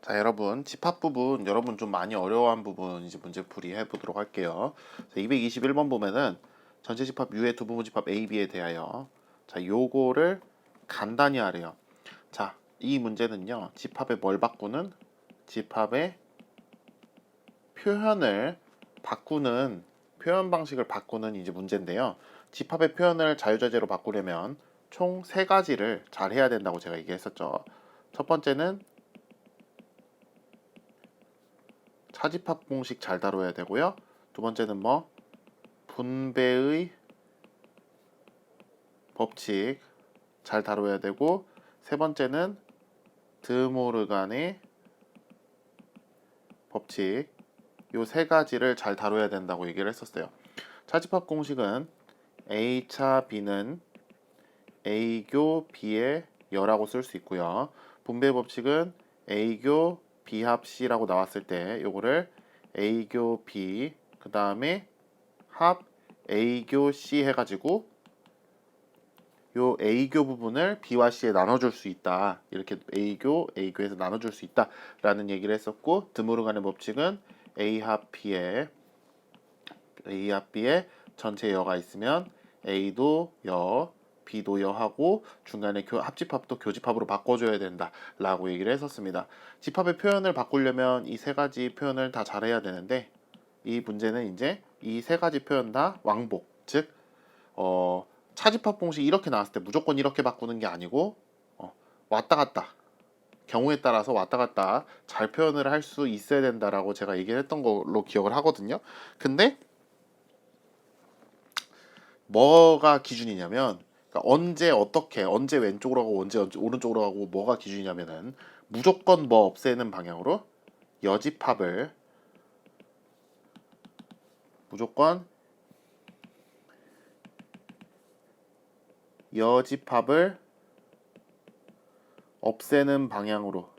자, 여러분, 집합 부분, 여러분 좀 많이 어려워한 부분 이제 문제풀이 해보도록 할게요. 자, 221번 보면은 전체 집합 U의 두 부분 집합 A, B에 대하여 자, 요거를 간단히 하래요. 자, 이 문제는요, 집합의 뭘 바꾸는? 집합의 표현을 바꾸는, 표현 방식을 바꾸는 이제 문제인데요. 집합의 표현을 자유자재로 바꾸려면 총 세 가지를 잘 해야 된다고 제가 얘기했었죠. 첫 번째는 차집합 공식 잘 다뤄야 되고요. 두 번째는 뭐 분배의 법칙 잘 다뤄야 되고, 세 번째는 드모르간의 법칙, 요 세 가지를 잘 다뤄야 된다고 얘기를 했었어요. 차집합 공식은 A차 B는 A교 B의 여라고 쓸 수 있고요. 분배 법칙은 A교 B합 C라고 나왔을 때 요거를 A교 B 그 다음에 합 A교 C 해가지고 요 A교 부분을 B와 C에 나눠줄 수 있다. 이렇게 A교에서 나눠줄 수 있다라는 얘기를 했었고, 드모르간의 법칙은 A 합 B에 전체 여가 있으면 A도 여, B도 여하고 중간에 합집합도 교집합으로 바꿔줘야 된다라고 얘기를 했었습니다. 집합의 표현을 바꾸려면 이 세 가지 표현을 다 잘해야 되는데, 이 문제는 이제 이 세 가지 표현 다 왕복, 즉 차집합 공식 이렇게 나왔을 때 무조건 이렇게 바꾸는 게 아니고 왔다 갔다, 경우에 따라서 왔다 갔다 잘 표현을 할 수 있어야 된다라고 제가 얘기를 했던 걸로 기억을 하거든요. 근데 뭐가 기준이냐면, 그러니까 언제 왼쪽으로 가고 언제 오른쪽으로 가고 뭐가 기준이냐면은 무조건 뭐 없애는 방향으로 여집합을 무조건 여집합을 없애는 방향으로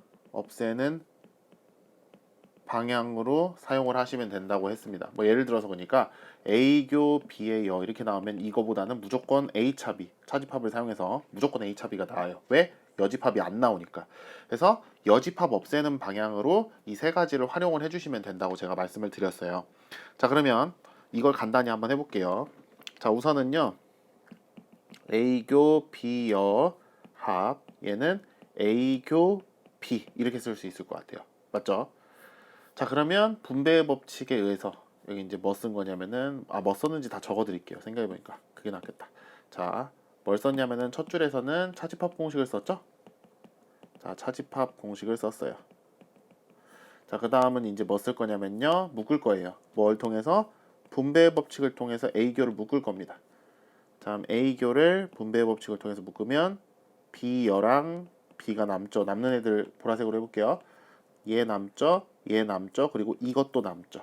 사용을 하시면 된다고 했습니다. 뭐 예를 들어서 보니까 A교 B의 여 이렇게 나오면 이거보다는 무조건 A차 B 차집합을 사용해서 무조건 A차 B가 나와요. 왜? 여집합이 안 나오니까. 그래서 여집합 없애는 방향으로 이 세 가지를 활용을 해주시면 된다고 제가 말씀을 드렸어요. 자, 그러면 이걸 간단히 한번 해볼게요. 자, 우선은요, A교 B여 합, 얘는 A교 B 이렇게 쓸 수 있을 것 같아요. 맞죠? 자, 그러면 분배 법칙에 의해서 여기 이제 뭐 쓴 거냐면은, 뭐 썼는지 다 적어 드릴게요. 생각해 보니까 그게 낫겠다. 자, 뭘 썼냐면은 첫 줄에서는 차집합 공식을 썼죠? 자, 차집합 공식을 썼어요. 자, 그 다음은 이제 뭐 쓸 거냐면요, 묶을 거예요. 뭘 통해서? 분배 법칙을 통해서 A교를 묶을 겁니다. 다음 A교를 분배 법칙을 통해서 묶으면 B여랑 B가 남죠. 남는 애들 보라색으로 해볼게요. 얘 남죠, 얘 남죠, 그리고 이것도 남죠.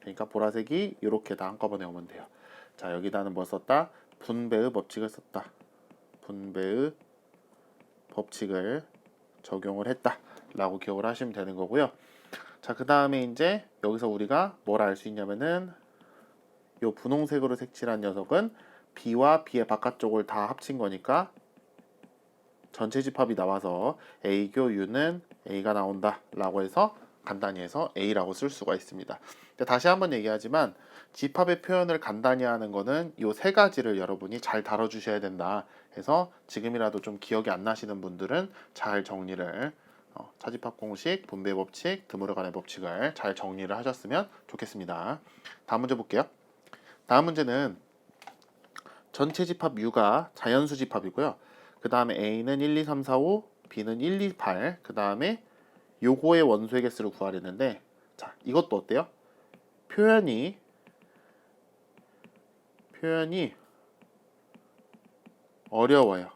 그러니까 보라색이 이렇게 다 한꺼번에 오면 돼요. 자, 여기다는 뭐 썼다? 분배의 법칙을 썼다. 분배의 법칙을 적용을 했다 라고 기억을 하시면 되는 거고요. 자, 그 다음에 이제 여기서 우리가 뭘 알 수 있냐면은 요 분홍색으로 색칠한 녀석은 B와 B의 바깥쪽을 다 합친 거니까 전체 집합이 나와서 A교 U는 A가 나온다 라고 해서 간단히 해서 A라고 쓸 수가 있습니다. 다시 한번 얘기하지만 집합의 표현을 간단히 하는 거는 이 세 가지를 여러분이 잘 다뤄주셔야 된다 해서, 지금이라도 좀 기억이 안 나시는 분들은 잘 정리를 차집합 공식, 분배 법칙, 드모르간의 법칙을 잘 정리를 하셨으면 좋겠습니다. 다음 문제 볼게요. 다음 문제는 전체 집합 U가 자연수 집합이고요. 그 다음에 A는 1, 2, 3, 4, 5, B는 1, 2, 8. 그 다음에 요거의 원소의 개수를 구하려는데, 자, 이것도 어때요? 표현이 어려워요.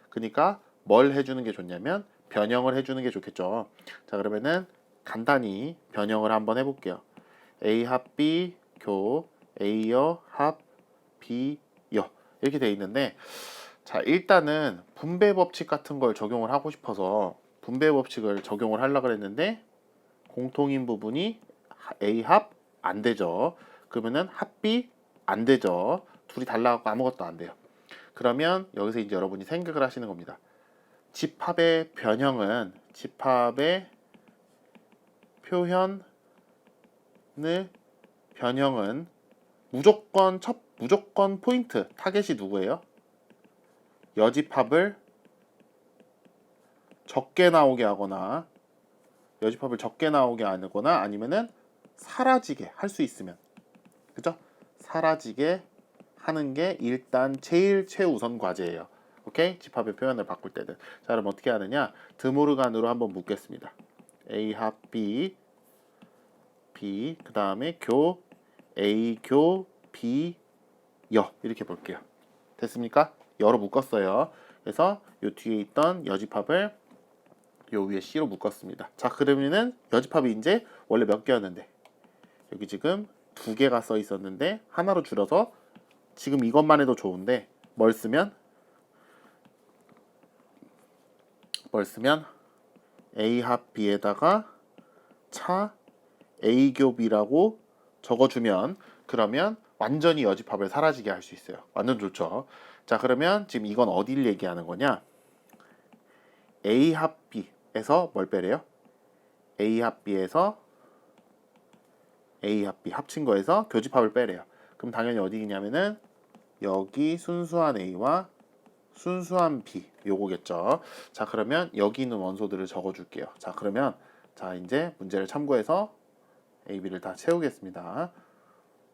그러니까 뭘 해주는 게 좋냐면 변형을 해주는 게 좋겠죠. 자, 그러면은 간단히 변형을 한번 해볼게요. A 합 B 교 A여 합 B여 이렇게 돼 있는데, 자, 일단은 분배 법칙 같은 걸 적용을 하고 싶어서 분배 법칙을 적용을 하려고 했는데 공통인 부분이 A 합 안 되죠. 그러면은 합 B 안 되죠. 둘이 달라갖고 아무것도 안 돼요. 그러면 여기서 이제 여러분이 생각을 하시는 겁니다. 집합의 표현의 변형은 무조건 포인트 타겟이 누구예요? 여집합을 적게 나오게 하거나 아니면은 사라지게 할 수 있으면, 그죠? 사라지게 하는 게 일단 제일 최우선 과제예요. 오케이? 집합의 표현을 바꿀 때는. 자, 그럼 어떻게 하느냐? 드모르간으로 한번 묻겠습니다. A 합 B, 그 다음에 A 교 B 여 이렇게 볼게요. 됐습니까? 여로 묶었어요. 그래서 요 뒤에 있던 여집합을 요 위에 C로 묶었습니다. 자, 그러면은 여집합이 이제 원래 몇 개였는데 여기 지금 2개가 써 있었는데 하나로 줄여서 지금 이것만 해도 좋은데 뭘 쓰면 A 합 B에다가 차 A 교 B라고 적어주면 그러면 완전히 여집합을 사라지게 할 수 있어요. 완전 좋죠. 자, 그러면 지금 이건 어딜 얘기하는 거냐? A 합 B에서 뭘 빼래요? A 합 B에서 A 합 B 합친 거에서 교집합을 빼래요. 그럼 당연히 어디 있냐면은 여기 순수한 A와 순수한 B 요거겠죠. 자, 그러면 여기 있는 원소들을 적어줄게요. 자, 그러면 자 이제 문제를 참고해서 A, B를 다 채우겠습니다.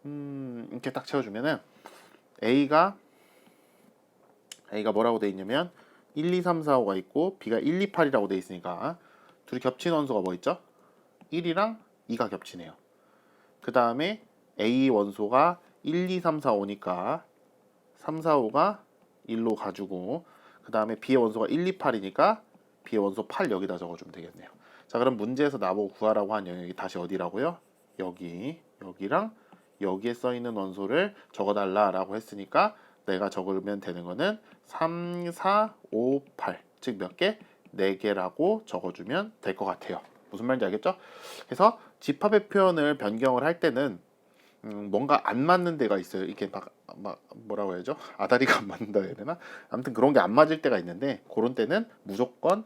이렇게 딱 채워주면은 A가 뭐라고 돼 있냐면 1, 2, 3, 4, 5가 있고 B가 1, 2, 8이라고 돼 있으니까 둘이 겹친 원소가 뭐 있죠? 1이랑 2가 겹치네요. 그 다음에 A 원소가 1, 2, 3, 4, 5니까 3, 4, 5가 1로 가지고 그 다음에 B의 원소가 1, 2, 8이니까 B의 원소 8 여기다 적어주면 되겠네요. 자, 그럼 문제에서 나보고 구하라고 한 영역이 다시 어디라고요? 여기랑 여기에 써있는 원소를 적어달라라고 했으니까 내가 적으면 되는 거는 3, 4, 5, 8 즉 몇 개? 4개라고 적어주면 될 것 같아요. 무슨 말인지 알겠죠? 그래서 집합의 표현을 변경을 할 때는 뭔가 안 맞는 데가 있어요. 이게 막 뭐라고 해야죠? 아다리가 안 맞는다 해야 되나? 아무튼 그런 게 안 맞을 때가 있는데 그런 때는 무조건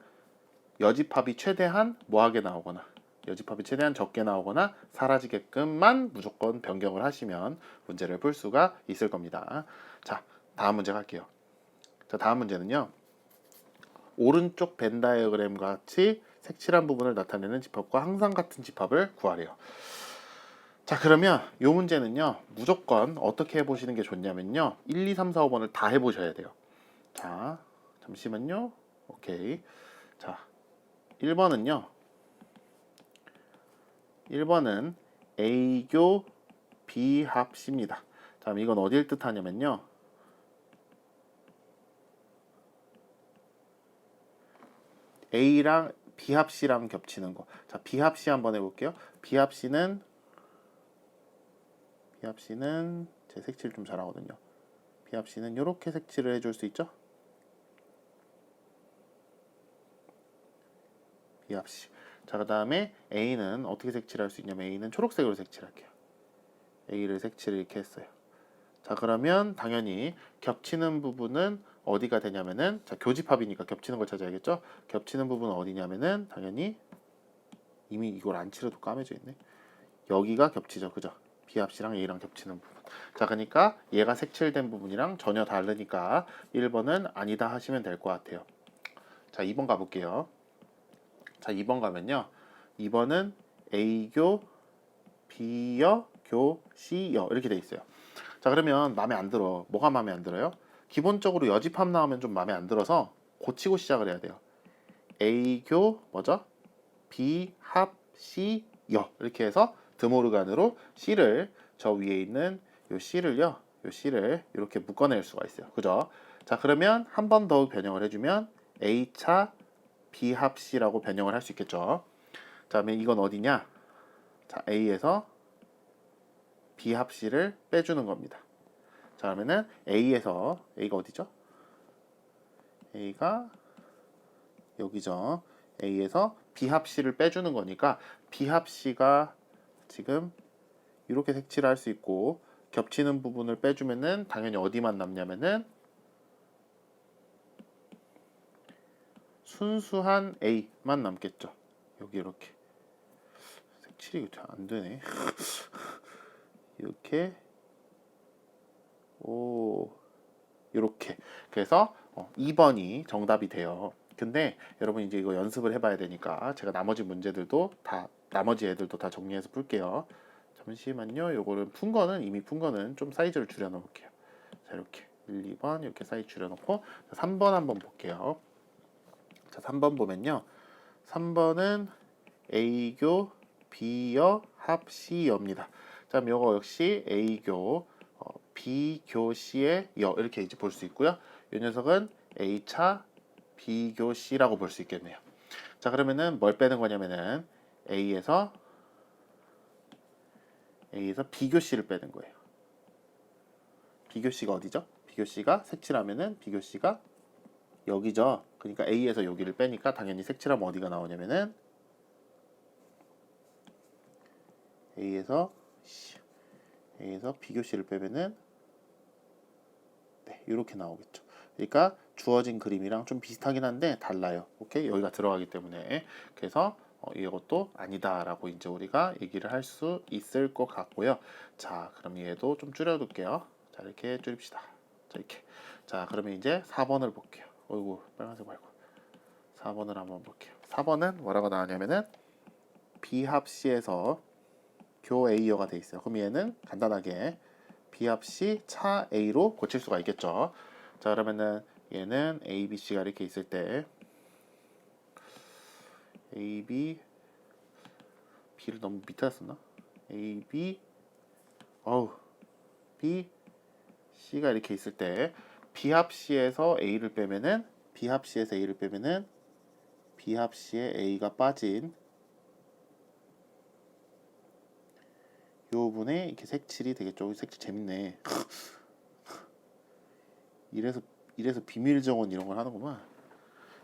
여집합이 최대한 뭐하게 나오거나 여집합이 최대한 적게 나오거나 사라지게끔만 무조건 변경을 하시면 문제를 풀 수가 있을 겁니다. 자, 다음 문제 갈게요. 자, 다음 문제는요. 오른쪽 벤 다이어그램 같이 색칠한 부분을 나타내는 집합과 항상 같은 집합을 구하래요. 자, 그러면 이 문제는요. 무조건 어떻게 해보시는 게 좋냐면요. 1, 2, 3, 4, 5번을 다 해보셔야 돼요. 자, 잠시만요. 오케이. 자, 1번은 A교 B합 C입니다. 자, 이건 어딜 뜻하냐면요. A랑 B합 C랑 겹치는 거. 자, B합 C 한번 해볼게요. B합 C는 제 색칠 좀 잘하거든요. B합 C는 이렇게 색칠을 해줄 수 있죠? B합 C. 자, 그 다음에 A는 어떻게 색칠할 수 있냐면 A는 초록색으로 색칠할게요. A를 색칠을 이렇게 했어요. 자, 그러면 당연히 겹치는 부분은 어디가 되냐면은 자, 교집합이니까 겹치는 걸 찾아야겠죠? 겹치는 부분은 어디냐면은 당연히 이미 이걸 안 칠해도 까매져 있네. 여기가 겹치죠. 그죠? B합 C랑 A랑 겹치는 부분. 자, 그러니까 얘가 색칠된 부분이랑 전혀 다르니까 1번은 아니다 하시면 될 것 같아요. 자, 2번 가볼게요. 자, 2번 가면요. 2번은 A교 B여 교 C여 이렇게 돼 있어요. 자, 그러면 마음에 안 들어. 뭐가 마음에 안 들어요? 기본적으로 여집합 나오면 좀 마음에 안 들어서 고치고 시작을 해야 돼요. A교 뭐죠? B합 C여 이렇게 해서 드모르간으로 C를 저 위에 있는 요 C를 이렇게 묶어낼 수가 있어요. 그죠? 자, 그러면 한 번 더 변형을 해주면 A차 B합 C라고 변형을 할 수 있겠죠. 자, 그러면 이건 어디냐? 자, A에서 B합 C를 빼주는 겁니다. 자, 그러면은 A가 어디죠? A가 여기죠. A에서 B합 C를 빼주는 거니까 B합 C가 지금 이렇게 색칠을 할 수 있고 겹치는 부분을 빼주면은 당연히 어디만 남냐면은 순수한 A만 남겠죠. 여기 이렇게 색칠이 안 되네. 이렇게 이렇게. 그래서 2번이 정답이 돼요. 근데 여러분 이제 이거 연습을 해봐야 되니까 제가 나머지 애들도 다 정리해서 풀게요. 잠시만요. 요거는 이미 푼 거는 좀 사이즈를 줄여 놓을게요. 자, 이렇게 1, 2번 이렇게 사이즈 줄여 놓고 3번 한번 볼게요. 자, 3번 보면요. 3번은 A교 B여 합 C여입니다. 자, 요거 역시 A교 B교 C의 여 이렇게 이제 볼 수 있고요. 이 녀석은 A차 B교 C라고 볼 수 있겠네요. 자, 그러면은 뭘 빼는 거냐면은 A에서 B교 C를 빼는 거예요. B교 C가 어디죠? B교 C가 색칠하면은 B교 C가 여기죠. 그러니까 A에서 여기를 빼니까 당연히 색칠하면 어디가 나오냐면은 A에서 B교 C를 빼면은 네, 이렇게 나오겠죠. 그러니까 주어진 그림이랑 좀 비슷하긴 한데 달라요. 오케이? 여기가 들어가기 때문에. 그래서 이것도 아니다라고 이제 우리가 얘기를 할 수 있을 것 같고요. 자, 그럼 얘도 좀 줄여둘게요. 자, 이렇게 줄입시다. 자, 이렇게. 자, 그러면 이제 4번을 볼게요. 어이구, 빨간색 말고. 4번을 한번 볼게요. 4번은 뭐라고 나오냐면은 B합 C에서 교 A여가 돼 있어요. 그럼 얘는 간단하게 B합 C 차 A로 고칠 수가 있겠죠. 자, 그러면은 얘는 A, B, C가 이렇게 있을 때 A, B, B를 너무 밑에 썼나? A, B, B, C가 이렇게 있을 때 B합 C에서 A를 빼면은 B합 C에서 A를 빼면은 B합 C에 A가 빠진 요 부분에 이렇게 색칠이 되겠죠. 색칠 재밌네. 이래서 비밀 정원 이런 걸 하는구만.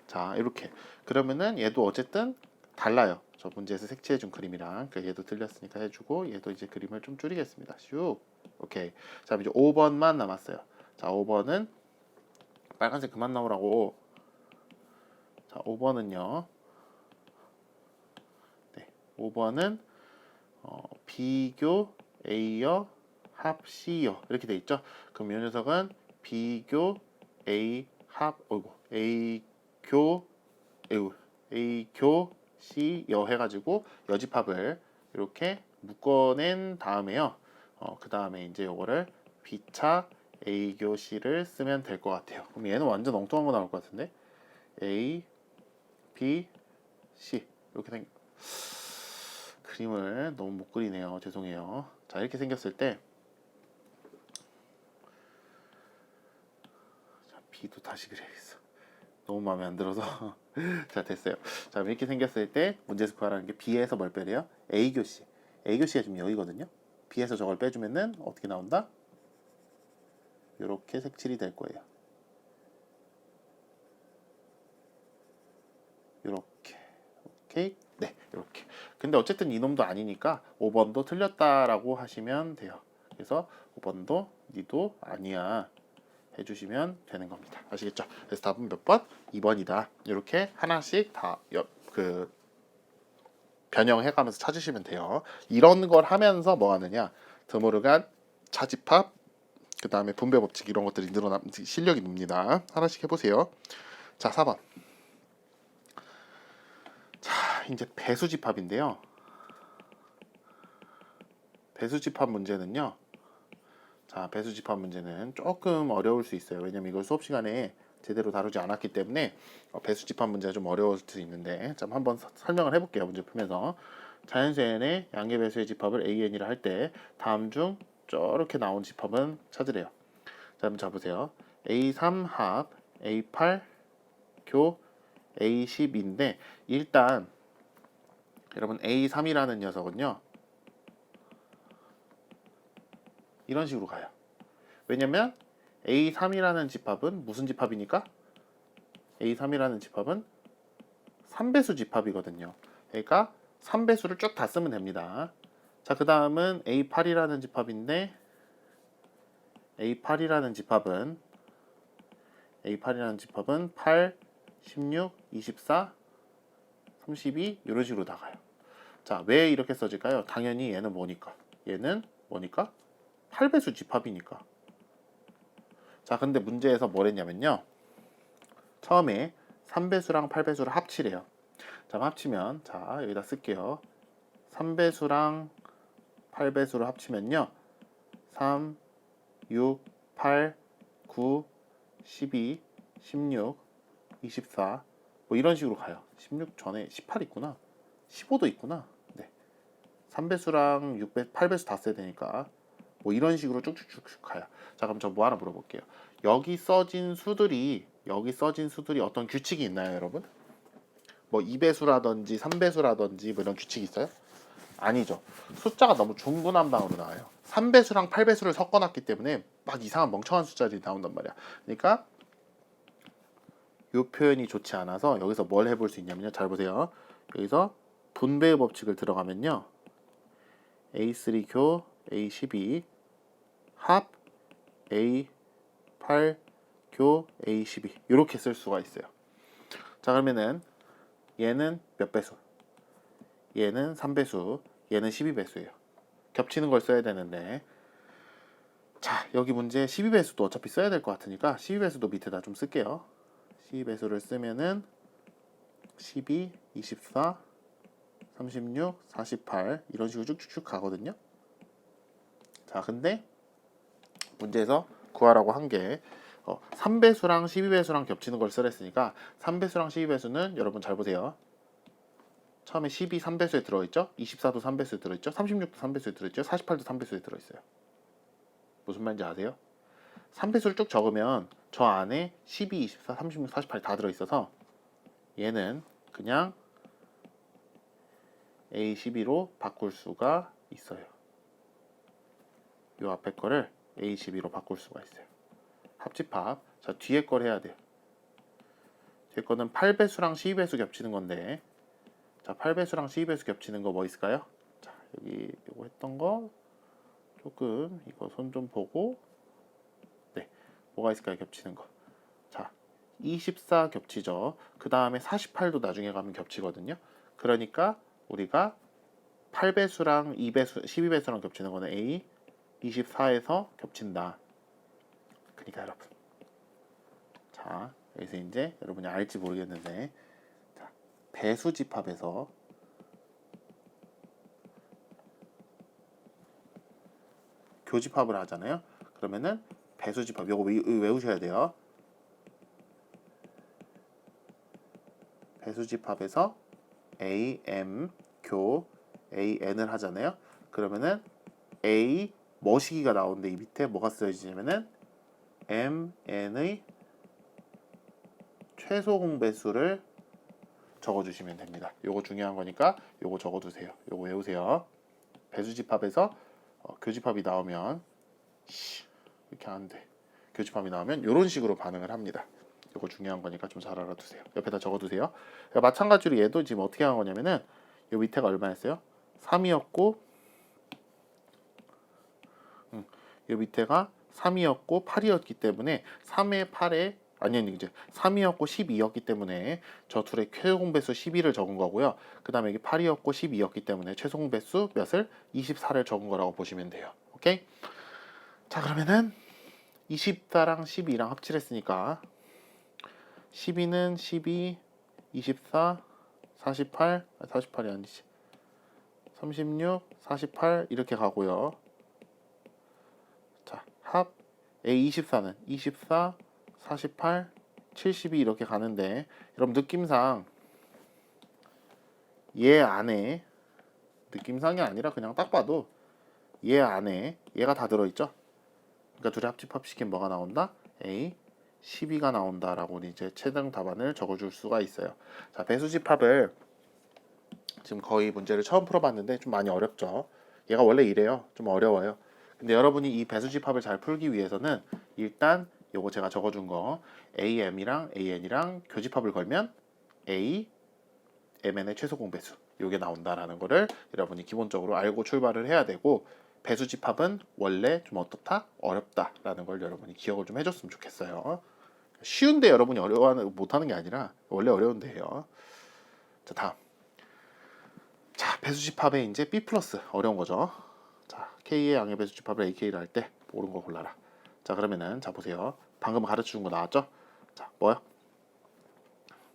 자, 이렇게. 그러면은 얘도 어쨌든 달라요. 저 문제에서 색칠해 준 그림이랑. 그 얘도 틀렸으니까 해주고 얘도 이제 그림을 좀 줄이겠습니다. 슉. 오케이. 자, 이제 5번만 남았어요. 자, 5번은 빨간색 그만 나오라고. 자, 5번은요. 네, 5번은 B교 A여 합 C여 이렇게 돼 있죠. 그럼 이 녀석은 B교 A 합 A교 C여 해가지고 여집합을 이렇게 묶어낸 다음에요. 그 다음에 이제 요거를 B차 A교 C를 쓰면 될 것 같아요. 그럼 얘는 완전 엉뚱한 거 나올 것 같은데 A, B, C 이렇게 그림을 너무 못 그리네요. 죄송해요. 자, 이렇게 생겼을 때 자, B도 다시 그려야겠어. 너무 마음에 안 들어서 자, 됐어요. 자, 이렇게 생겼을 때 문제에서 구하라는 게 B에서 뭘 빼래요? A교 C. A교 C가 지금 여기거든요. B에서 저걸 빼주면은 어떻게 나온다? 이렇게 색칠이 될 거예요. 이렇게. 오케이? 네, 이렇게. 근데 어쨌든 이놈도 아니니까 5번도 틀렸다라고 하시면 돼요. 그래서 5번도 니도 아니야 해주시면 되는 겁니다. 아시겠죠? 그래서 답은 몇 번? 2번이다. 이렇게 하나씩 다 변형해가면서 찾으시면 돼요. 이런 걸 하면서 뭐 하느냐? 드모르간, 차집합, 그 다음에 분배 법칙 이런 것들이 실력이 늡니다. 하나씩 해보세요. 자, 4번. 자, 이제 배수집합인데요. 배수집합 문제는요. 자, 배수집합 문제는 조금 어려울 수 있어요. 왜냐면 이걸 수업 시간에 제대로 다루지 않았기 때문에 배수집합 문제가 좀 어려울 수 있는데 자, 한번 설명을 해볼게요. 문제 풀면서 자연수N의 양계배수의 집합을 AN이라 할 때 다음 중 저렇게 나온 집합은 찾으래요. 자, 한번 잡으세요. A3 합 A8 교 A10인데 일단 여러분 A3이라는 녀석은요. 이런 식으로 가요. 왜냐면 A3이라는 집합은 무슨 집합이니까? A3이라는 집합은 3배수 집합이거든요. 그러니까 3배수를 쭉 다 쓰면 됩니다. 자, 그 다음은 A8이라는 집합인데 A8이라는 집합은 8, 16, 24, 32 이런 식으로 나가요. 자, 왜 이렇게 써질까요? 당연히 얘는 뭐니까? 얘는 뭐니까? 8배수 집합이니까. 자, 근데 문제에서 뭘 했냐면요. 처음에 3배수랑 8배수를 합치래요. 자, 합치면, 자, 여기다 쓸게요. 3배수랑 8배수를 합치면요. 3, 6, 8, 9, 12, 16, 24, 뭐 이런 식으로 가요. 16 전에 18 있구나. 15도 있구나. 네. 3배수랑 6배, 8배수 다 써야 되니까 뭐 이런 식으로 쭉쭉쭉 가요. 자, 그럼 저 뭐 하나 물어볼게요. 여기 써진 수들이 어떤 규칙이 있나요, 여러분? 뭐 2배수라든지 3배수라든지 뭐 이런 규칙이 있어요? 아니죠. 숫자가 너무 중구난방으로 나와요. 3배수랑 8배수를 섞어놨기 때문에 막 이상한 멍청한 숫자들이 나온단 말이야. 그러니까 이 표현이 좋지 않아서 여기서 뭘 해볼 수 있냐면요. 잘 보세요. 여기서 분배의 법칙을 들어가면요. A3교 A12 합 A8 교 A12 이렇게 쓸 수가 있어요. 자, 그러면은 얘는 몇 배수? 얘는 3배수, 얘는 12배수예요. 겹치는 걸 써야 되는데, 자, 여기 문제 12배수도 어차피 써야 될 것 같으니까 12배수도 밑에다 좀 쓸게요. 12배수를 쓰면은 12, 24, 36, 48 이런 식으로 쭉쭉쭉 가거든요. 자, 근데 문제에서 구하라고 한 게 3배수랑 12배수랑 겹치는 걸 쓰랬으니까 3배수랑 12배수는 여러분 잘 보세요. 처음에 12 3배수에 들어있죠? 24도 3배수에 들어있죠? 36도 3배수에 들어있죠? 48도 3배수에 들어있어요. 무슨 말인지 아세요? 3배수를 쭉 적으면 저 안에 12, 24, 36, 48 다 들어있어서 얘는 그냥 A12로 바꿀 수가 있어요. 이 앞에 거를 A12로 바꿀 수가 있어요. 합집합. 자, 뒤에 걸 해야 돼요. 뒤에 거는 8배수랑 12배수 겹치는 건데, 자, 8배수랑 12배수 겹치는 거 뭐 있을까요? 자, 여기 이거 했던 거 조금 이거 손 좀 보고, 네, 뭐가 있을까요? 겹치는 거. 자, 24 겹치죠. 그 다음에 48도 나중에 가면 겹치거든요. 그러니까 우리가 8배수랑 2배수, 12배수랑 겹치는 거는 A 24에서 겹친다. 그러니까 여러분, 자, 여기서 이제 여러분이 알지 모르겠는데, 자, 배수집합에서 교집합을 하잖아요. 그러면은 배수집합 요거 외우셔야 돼요. 배수집합에서 AM 교 AN을 하잖아요. 그러면은 A 머시기가 나오는데 이 밑에 뭐가 쓰여지냐면은 MN의 최소 공배수를 적어주시면 됩니다. 요거 중요한 거니까 요거 적어두세요. 요거 외우세요. 배수집합에서 교집합이 나오면 이렇게 하는데 교집합이 나오면 이런 식으로 반응을 합니다. 요거 중요한 거니까 좀 잘 알아두세요. 옆에다 적어두세요. 그러니까 마찬가지로 얘도 지금 어떻게 한 거냐면은 요 밑에가 얼마였어요? 3이었고 요 밑에가 3이었고 8이었기 때문에 3에 8에 아니 이제 3이었고 12였기 때문에 저 둘의 최종 배수 12를 적은 거고요. 그 다음에 여기 8이었고 12였기 때문에 최종 배수 몇을 24를 적은 거라고 보시면 돼요. 오케이? 자, 그러면은 24랑 12랑 합치를 했으니까 12는 12, 24, 48, 48이 아니지 36, 48 이렇게 가고요. 자, 합 A24는 24, 48, 72 이렇게 가는데 여러분 느낌상 얘 안에 느낌상이 아니라 그냥 딱 봐도 얘 안에 얘가 다 들어있죠. 그러니까 둘이 합집합시키면 뭐가 나온다? A 12가 나온다라고 이제 최종 답안을 적어줄 수가 있어요. 자, 배수집합을 지금 거의 문제를 처음 풀어봤는데 좀 많이 어렵죠. 얘가 원래 이래요. 좀 어려워요. 근데 여러분이 이 배수집합을 잘 풀기 위해서는 일단 요거 제가 적어준 거 AM이랑 AN이랑 교집합을 걸면 A, MN의 최소 공배수 요게 나온다라는 거를 여러분이 기본적으로 알고 출발을 해야 되고 배수집합은 원래 좀 어떻다? 어렵다라는 걸 여러분이 기억을 좀 해줬으면 좋겠어요. 쉬운데 여러분이 못하는 게 아니라 원래 어려운데 해요. 자, 다음. 자, 배수집합에 이제 B 플러스 어려운 거죠. 자, K의 양의 배수집합을 AK를 할 때 옳은 거 골라라. 자, 그러면은 자 보세요. 방금 가르쳐 준 거 나왔죠? 자, 뭐야?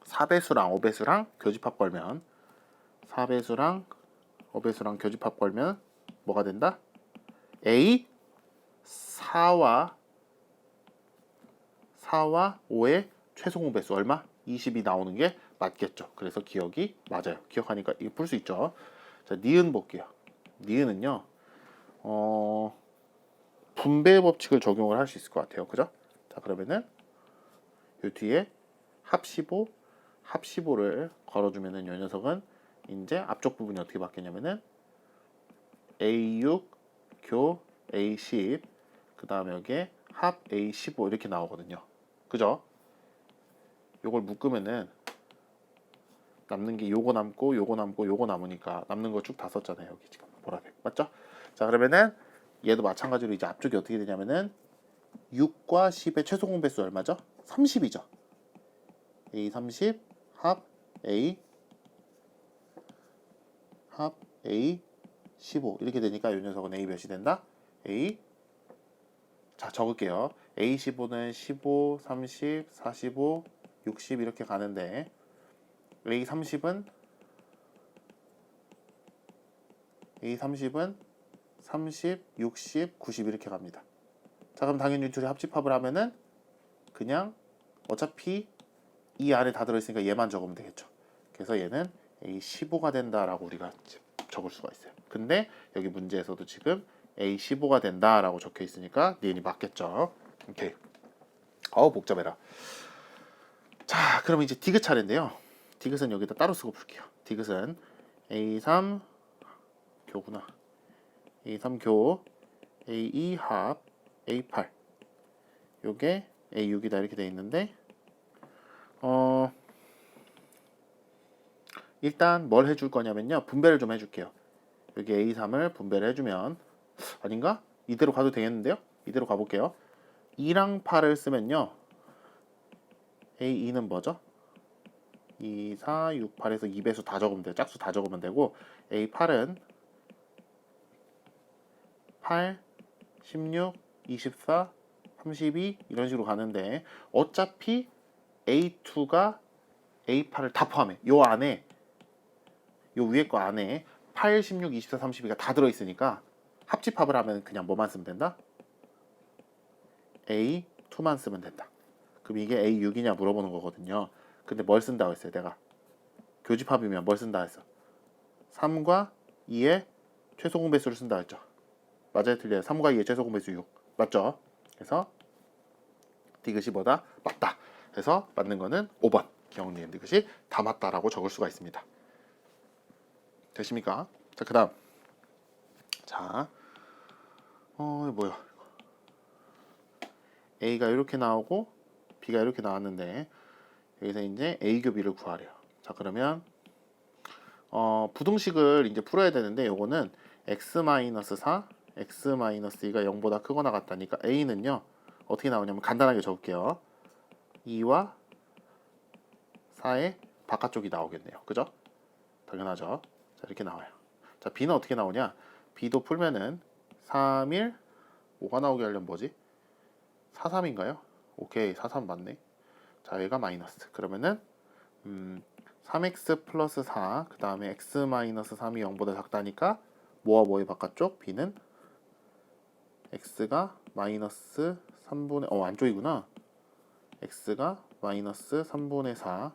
4배수랑 5배수랑 교집합 걸면 4배수랑 5배수랑 교집합 걸면 뭐가 된다? A 4와 5의 최소 공배수 얼마? 20이 나오는 게 맞겠죠. 그래서 기억이 맞아요. 기억하니까 이거 풀 수 있죠. 자, 니은 볼게요. 니은은요. 분배 법칙을 적용을 할 수 있을 것 같아요. 그죠? 자, 그러면은 요 뒤에 합15를 걸어주면은 요 녀석은 이제 앞쪽 부분이 어떻게 바뀌냐면은 A6 교 A10 그 다음에 여기에 합 A15 이렇게 나오거든요. 그죠? 요걸 묶으면은 남는 게 요거 남고 요거 남고 요거 남으니까 남는 거 쭉 다 썼잖아요. 여기 지금 보라색 맞죠? 자, 그러면은 얘도 마찬가지로 이제 앞쪽이 어떻게 되냐면은 6과 10의 최소 공배수 얼마죠? 30이죠. A30 합 A15 이렇게 되니까 이 녀석은 A 몇이 된다? A 자 적을게요. A15는 15, 30, 45, 60 이렇게 가는데 A30은 30, 60, 90 이렇게 갑니다. 자, 그럼 당연히 둘이 합집합을 하면은 그냥 어차피 이 안에 다 들어있으니까 얘만 적으면 되겠죠. 그래서 얘는 A15가 된다라고 우리가 적을 수가 있어요. 근데 여기 문제에서도 지금 A15가 된다라고 적혀 있으니까 니은이 맞겠죠. 오케이. 복잡해라. 자, 그럼 이제 디귿 차례인데요. 디귿은 여기다 따로 쓰고 풀게요. 디귿은 A3 교구나. A3 교, A2 합, A8. 요게 A6이다 이렇게 돼 있는데 일단 뭘 해줄 거냐면요. 분배를 좀 해줄게요. 여기 A3을 분배를 해주면 아닌가? 이대로 가도 되겠는데요? 이대로 가볼게요. 2랑 8을 쓰면요. A2는 뭐죠? 2, 4, 6, 8에서 2배수 다 적으면 돼요. 짝수 다 적으면 되고 A8은 8, 16, 24, 32 이런 식으로 가는데 어차피 A2가 A8을 다 포함해. 요 안에 요 위에 거 안에 8, 16, 24, 32가 다 들어있으니까 합집합을 하면 그냥 뭐만 쓰면 된다? A2만 쓰면 된다. 그럼 이게 A6이냐 물어보는 거거든요. 근데 뭘 쓴다고 했어요? 내가 교집합이면 뭘 쓴다 했어? 3과 2의 최소 공배수를 쓴다 했죠. 맞아요? 틀려요? 3과 2의 최소 공배수 6 맞죠? 그래서 디귿이 뭐다? 맞다. 그래서 맞는 거는 5번 기억니은 디귿이 다 맞다라고 적을 수가 있습니다. 되십니까? 자, 그 다음 자 뭐야 A가 이렇게 나오고 B가 이렇게 나왔는데 여기서 이제 A 교 B를 구하래요. 자, 그러면 부등식을 이제 풀어야 되는데 요거는 x-4, x-2가 0보다 크거나 같다니까 A는요 어떻게 나오냐면 간단하게 적을게요. 2와 4의 바깥쪽이 나오겠네요. 그죠? 당연하죠. 자, 이렇게 나와요. 자, B는 어떻게 나오냐? B도 풀면은 3, 1, 5가 나오게 하려면 뭐지? 4, 3인가요? 오케이, 4, 3 맞네. 자, 얘가 마이너스. 그러면은 3x 플러스 4, 그 다음에 x 마이너스 3이 0보다 작다니까 뭐와 뭐의 바깥쪽? B는 x가 마이너스 3분의 안쪽이구나. x가 마이너스 3분의 4